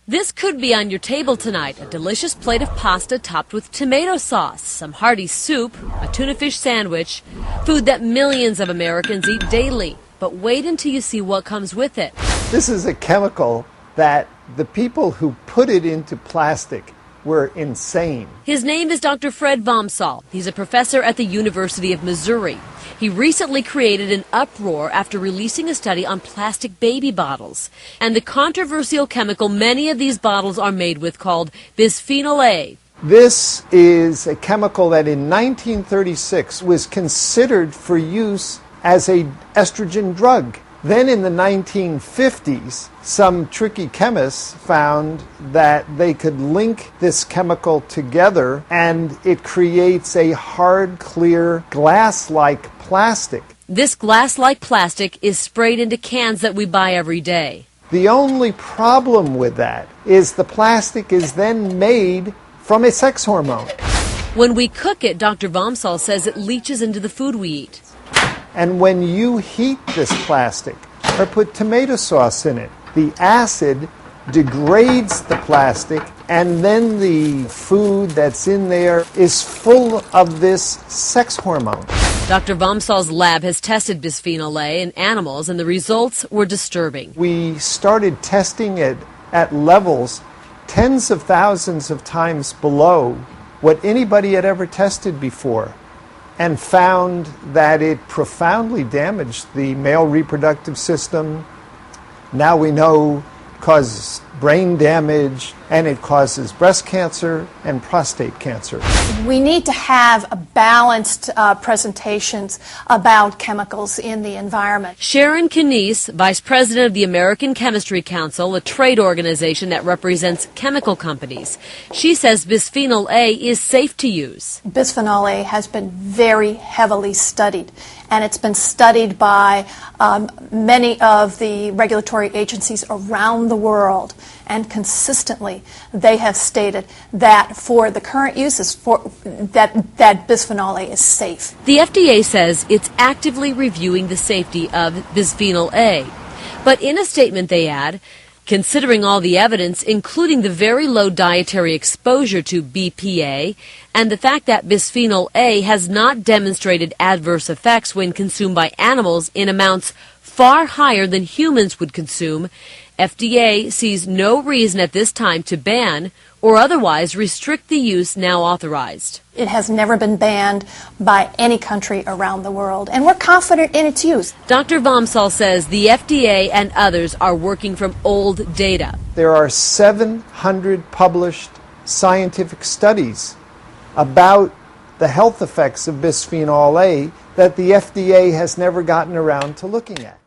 This could be on your table tonight, a delicious plate of pasta topped with tomato sauce, some hearty soup, a tuna fish sandwich, food that millions of Americans eat daily. But wait until you see what comes with it. This is a chemical that the people who put it into plastic were insane. His name is Dr. Fred Vomsal. He's a professor at the University of Missouri. He recently created an uproar after releasing a study on plastic baby bottles and the controversial chemical many of these bottles are made with called bisphenol A. This is a chemical that in 1936 was considered for use as an estrogen drug. Then in the 1950s, some tricky chemists found that they could link this chemical together and it creates a hard, clear, glass-like plastic. This glass-like plastic is sprayed into cans that we buy every day. The only problem with that is the plastic is then made from a sex hormone. When we cook it, Dr. Vomsal says it leaches into the food we eat. And when you heat this plastic or put tomato sauce in it, the acid degrades the plastic and then the food that's in there is full of this sex hormone. Dr. Vomsal's lab has tested bisphenol A in animals and the results were disturbing. We started testing it at levels tens of thousands of times below what anybody had ever tested before, and found that it profoundly damaged the male reproductive system. Now we know it causes brain damage, and it causes breast cancer and prostate cancer. We need to have a balanced presentations about chemicals in the environment. Sharon Knies, Vice President of the American Chemistry Council, a trade organization that represents chemical companies. She says bisphenol A is safe to use. Bisphenol A has been very heavily studied, and it's been studied by many of the regulatory agencies around the world. And consistently, they have stated that for the current uses, that bisphenol A is safe. The FDA says it's actively reviewing the safety of bisphenol A. But in a statement they add, considering all the evidence, including the very low dietary exposure to BPA and the fact that bisphenol A has not demonstrated adverse effects when consumed by animals in amounts far higher than humans would consume, FDA sees no reason at this time to ban or otherwise restrict the use now authorized. It has never been banned by any country around the world, and we're confident in its use. Dr. Vomsal says the FDA and others are working from old data. There are 700 published scientific studies about the health effects of bisphenol A that the FDA has never gotten around to looking at.